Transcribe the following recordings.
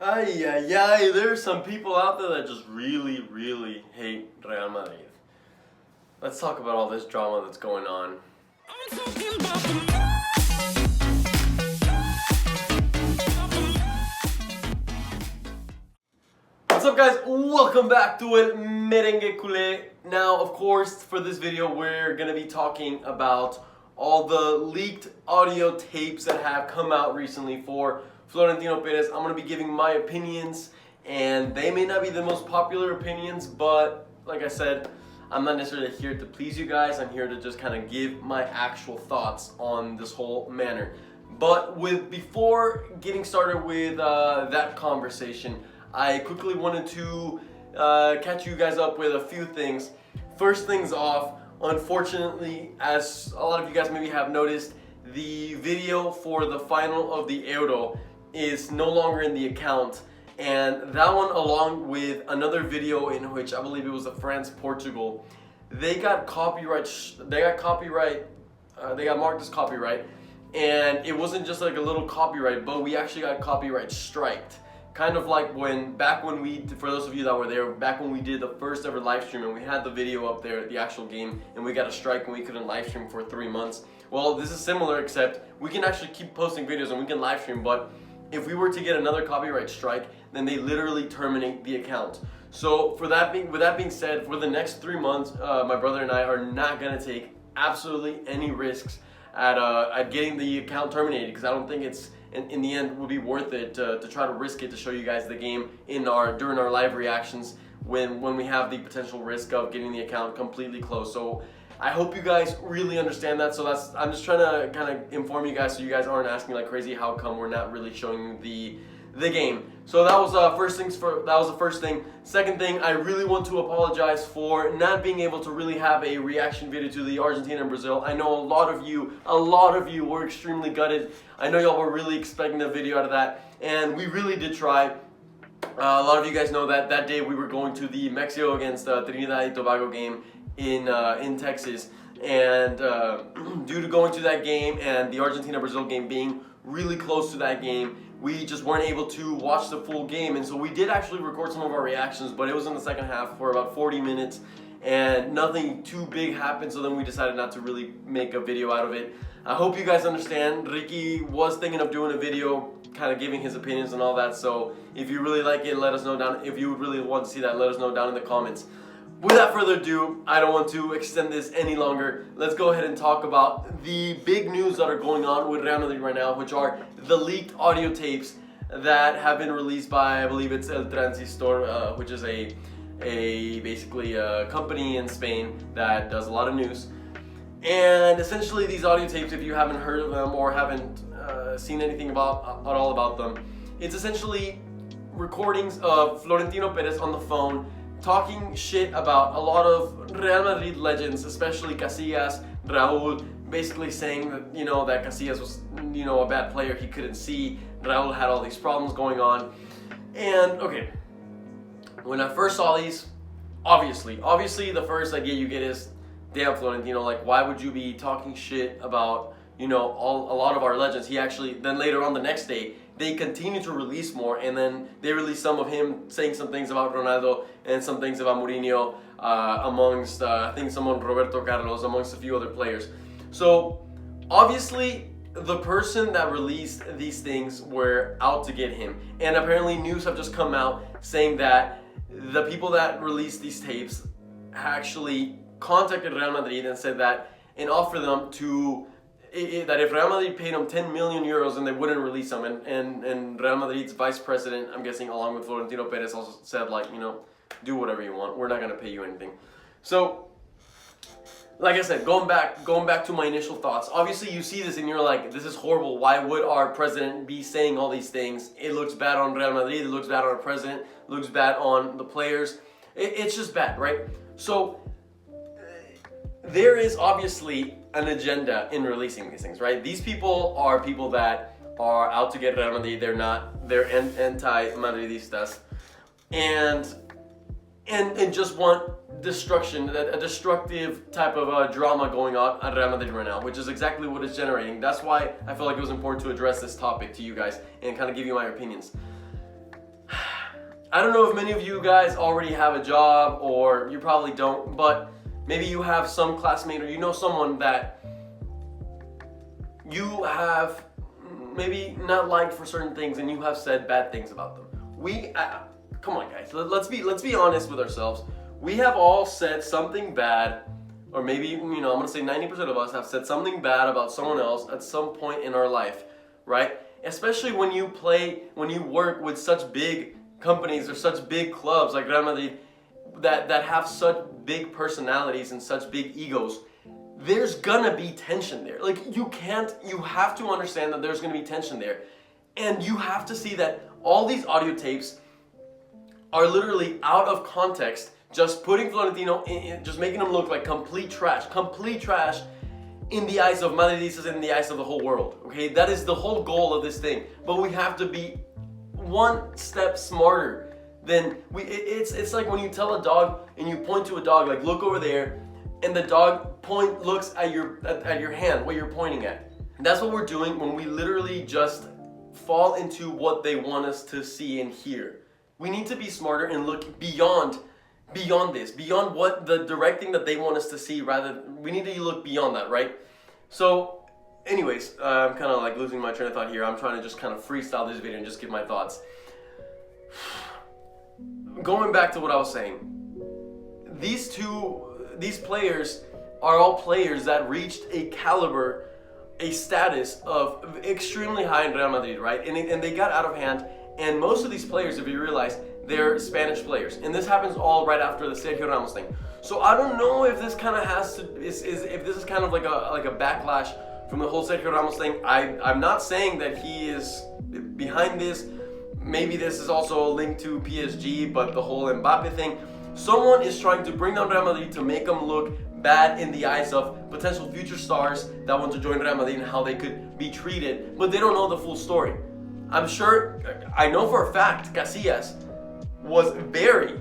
Ay, ay, ay, there's some people out there that just really, really hate Real Madrid. Let's talk about all this drama that's going on. What's up, guys? Welcome back to El Merengue Culé. Now, of course, for this video, we're gonna be talking about all the leaked audio tapes that have come out recently for Florentino Perez. I'm gonna be giving my opinions, and they may not be the most popular opinions, but like I said, I'm not necessarily here to please you guys. I'm here to just kind of give my actual thoughts on this whole matter. But before getting started with that conversation, I quickly wanted to catch you guys up with a few things. First things off, unfortunately, as a lot of you guys maybe have noticed, the video for the final of the Euro is no longer in the account, and that one, along with another video in which I believe it was the France-Portugal, they got marked as copyright, and it wasn't just like a little copyright, but we actually got copyright striked. Kind of like for those of you that were there, back when we did the first ever live stream and we had the video up there, the actual game, and we got a strike and we couldn't live stream for 3 months. Well, this is similar, except we can actually keep posting videos and we can live stream, but if we were to get another copyright strike, then they literally terminate the account. So with that being said, for the next 3 months, my brother and I are not gonna take absolutely any risks at getting the account terminated, because I don't think it's in the end would be worth it to try to risk it to show you guys the game during our live reactions when we have the potential risk of getting the account completely closed. So I hope you guys really understand that. So I'm just trying to kind of inform you guys so you guys aren't asking like crazy how come we're not really showing you the game. So that was that was the first thing. Second thing, I really want to apologize for not being able to really have a reaction video to the Argentina and Brazil. I know a lot of you were extremely gutted. I know y'all were really expecting a video out of that, and we really did try. A lot of you guys know that day we were going to the Mexico against Trinidad and Tobago game in Texas, and due to going to that game and the Argentina-Brazil game being really close to that game, we just weren't able to watch the full game, and so we did actually record some of our reactions, but it was in the second half for about 40 minutes, and nothing too big happened, so then we decided not to really make a video out of it. I hope you guys understand. Ricky was thinking of doing a video kind of giving his opinions and all that, so if you really like it, let us know down. If you really want to see that, let us know down in the comments. Without further ado, I don't want to extend this any longer. Let's go ahead and talk about the big news that are going on with Real Madrid right now, which are the leaked audio tapes that have been released by, I believe it's El Trancistor, which is basically a company in Spain that does a lot of news. And essentially these audio tapes, if you haven't heard of them or haven't seen anything at all about them, it's essentially recordings of Florentino Perez on the phone talking shit about a lot of Real Madrid legends, especially Casillas, Raul, basically saying that, that Casillas was, a bad player, he couldn't see, Raul had all these problems going on. And, okay, when I first saw these, obviously the first idea you get is, damn, Florentino, like, why would you be talking shit about, a lot of our legends? He actually, then later on the next day, they continue to release more, and then they release some of him saying some things about Ronaldo and some things about Mourinho, amongst, I think, someone, Roberto Carlos, amongst a few other players. So, obviously, the person that released these things were out to get him. And apparently news have just come out saying that the people that released these tapes actually contacted Real Madrid and said that, and offered them that if Real Madrid paid them 10 million euros, then they wouldn't release them. And Real Madrid's vice president, I'm guessing along with Florentino Perez, also said, like, do whatever you want. We're not going to pay you anything. So, like I said, going back to my initial thoughts, obviously you see this and you're like, this is horrible. Why would our president be saying all these things? It looks bad on Real Madrid. It looks bad on our president. It looks bad on the players. It's just bad, right? So, there is obviously an agenda in releasing these things, right? These people are people that are out to get Real Madrid. They're anti-Madridistas, and just want destruction, a destructive type of drama going on at Real Madrid right now, which is exactly what it's generating. That's why I felt like it was important to address this topic to you guys and kind of give you my opinions. I don't know if many of you guys already have a job, or you probably don't, but maybe you have some classmate or you know someone that you have maybe not liked for certain things, and you have said bad things about them. Come on guys, let's be honest with ourselves. We have all said something bad, or maybe, I'm gonna say 90% of us have said something bad about someone else at some point in our life, right? Especially when you work with such big companies or such big clubs like Real Madrid that have such big personalities and such big egos. There's gonna be tension there. Like, you have to understand that there's gonna be tension there. And you have to see that all these audio tapes are literally out of context, just putting Florentino just making him look like complete trash in the eyes of Madridistas and in the eyes of the whole world, okay? That is the whole goal of this thing. But we have to be one step smarter than it's like when you tell a dog and you point to a dog, like, look over there, and the dog looks at your hand, what you're pointing at. And that's what we're doing when we literally just fall into what they want us to see and hear. We need to be smarter and look beyond this, beyond what the directing that they want us to see. Rather, we need to look beyond that, right? So, anyways, I'm kind of like losing my train of thought here. I'm trying to just kind of freestyle this video and just give my thoughts. Going back to what I was saying, these players are all players that reached a caliber, a status of extremely high in Real Madrid, right? And they got out of hand. And most of these players, if you realize, they're Spanish players. And this happens all right after the Sergio Ramos thing. So I don't know if this kind of if this is kind of like a backlash from the whole Sergio Ramos thing. I'm not saying that he is behind this. Maybe this is also a link to PSG, but the whole Mbappe thing. Someone is trying to bring down Real Madrid to make them look bad in the eyes of potential future stars that want to join Real Madrid and how they could be treated, but they don't know the full story. I know for a fact Casillas was very,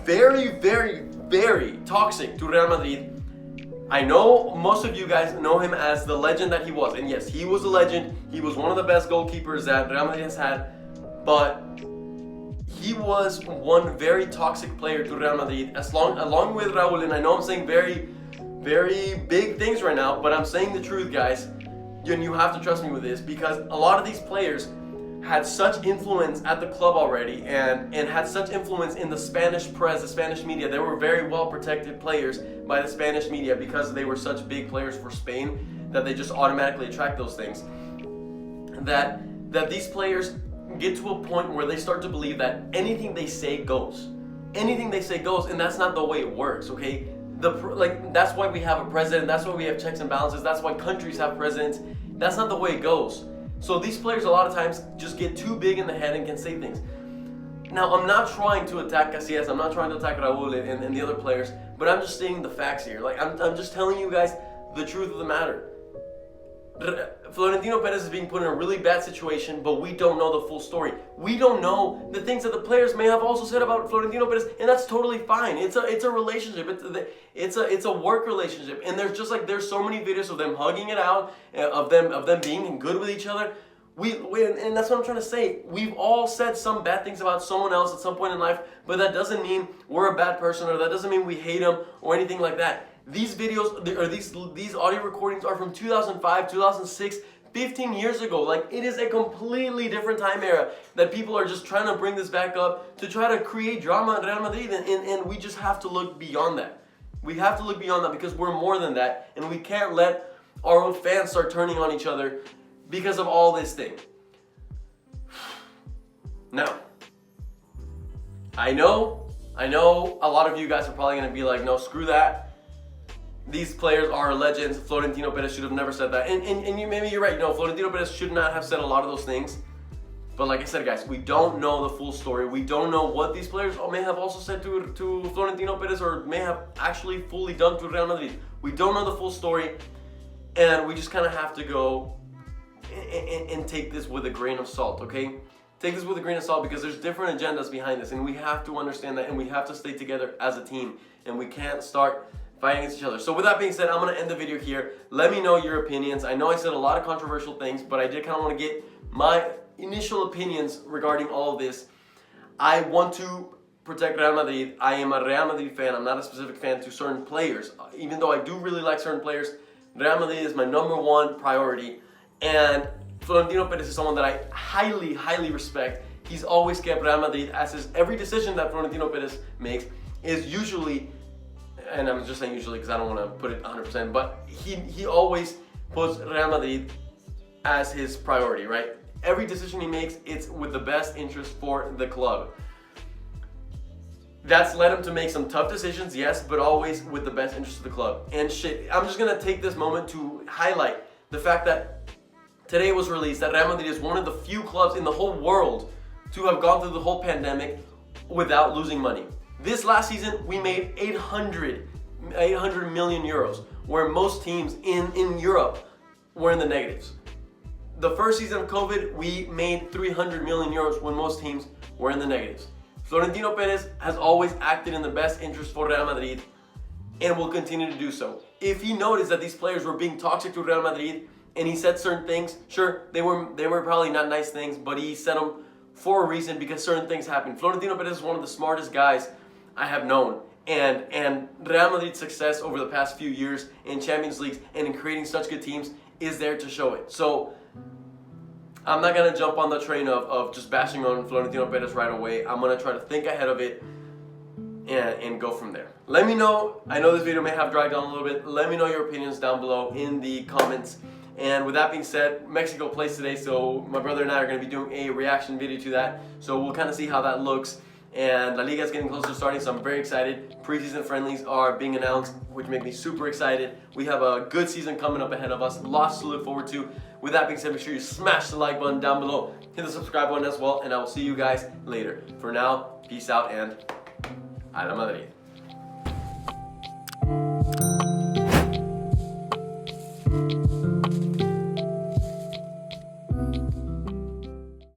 very, very, very toxic to Real Madrid. I know most of you guys know him as the legend that he was, and yes, he was a legend. He was one of the best goalkeepers that Real Madrid has had, but he was one very toxic player to Real Madrid, along with Raul. And I know I'm saying very, very big things right now, but I'm saying the truth, guys. And you have to trust me with this, because a lot of these players had such influence at the club already, and had such influence in the Spanish press, the Spanish media. They were very well protected players by the Spanish media because they were such big players for Spain that they just automatically attract those things. That these players get to a point where they start to believe that anything they say goes. Anything they say goes, and that's not the way it works, okay? That's why we have a president, that's why we have checks and balances, that's why countries have presidents. That's not the way it goes. So these players a lot of times just get too big in the head and can say things. Now, I'm not trying to attack Casillas, I'm not trying to attack Raul and the other players, but I'm just stating the facts here. Like, I'm just telling you guys the truth of the matter. Florentino Perez is being put in a really bad situation, but we don't know the full story. We don't know the things that the players may have also said about Florentino Perez, and that's totally fine. It's a relationship. It's a work relationship, and there's so many videos of them hugging it out, of them being good with each other. And that's what I'm trying to say. We've all said some bad things about someone else at some point in life, but that doesn't mean we're a bad person, or that doesn't mean we hate them or anything like that. These videos, or these audio recordings are from 2005, 2006, 15 years ago. Like, it is a completely different time era that people are just trying to bring this back up to try to create drama in Real Madrid, and we just have to look beyond that. We have to look beyond that, because we're more than that, and we can't let our own fans start turning on each other because of all this thing. Now, I know a lot of you guys are probably going to be like, no, screw that. These players are legends. Florentino Perez should have never said that. And maybe you're right. No, Florentino Perez should not have said a lot of those things. But like I said, guys, we don't know the full story. We don't know what these players may have also said to Florentino Perez, or may have actually fully done to Real Madrid. We don't know the full story. And we just kind of have to go and take this with a grain of salt, okay? Take this with a grain of salt, because there's different agendas behind this. And we have to understand that, and we have to stay together as a team. And we can't start fighting against each other. So with that being said, I'm going to end the video here. Let me know your opinions. I know I said a lot of controversial things, but I did kind of want to get my initial opinions regarding all of this. I want to protect Real Madrid. I am a Real Madrid fan. I'm not a specific fan to certain players. Even though I do really like certain players, Real Madrid is my number one priority. And Florentino Perez is someone that I highly, highly respect. He's always kept Real Madrid as his every decision that Florentino Perez makes is usually, and I'm just saying usually because I don't want to put it 100%, but he always puts Real Madrid as his priority, right? Every decision he makes, it's with the best interest for the club. That's led him to make some tough decisions, yes, but always with the best interest of the club. And shit, I'm just gonna take this moment to highlight the fact that today it was released that Real Madrid is one of the few clubs in the whole world to have gone through the whole pandemic without losing money. This last season, we made 800 million euros, where most teams in Europe were in the negatives. The first season of COVID, we made 300 million euros when most teams were in the negatives. Florentino Perez has always acted in the best interest for Real Madrid and will continue to do so. If he noticed that these players were being toxic to Real Madrid and he said certain things, sure, they were probably not nice things, but he said them for a reason because certain things happened. Florentino Perez is one of the smartest guys I have known. And Real Madrid's success over the past few years in Champions Leagues and in creating such good teams is there to show it. So I'm not going to jump on the train of just bashing on Florentino Perez right away. I'm going to try to think ahead of it and go from there. Let me know. I know this video may have dragged on a little bit. Let me know your opinions down below in the comments. And with that being said, Mexico plays today, so my brother and I are going to be doing a reaction video to that. So we'll kind of see how that looks. And La Liga is getting closer to starting, so I'm very excited. Preseason friendlies are being announced, which make me super excited. We have a good season coming up ahead of us. Lots to look forward to. With that being said, make sure you smash the like button down below. Hit the subscribe button as well, and I will see you guys later. For now, peace out and a la Madrid.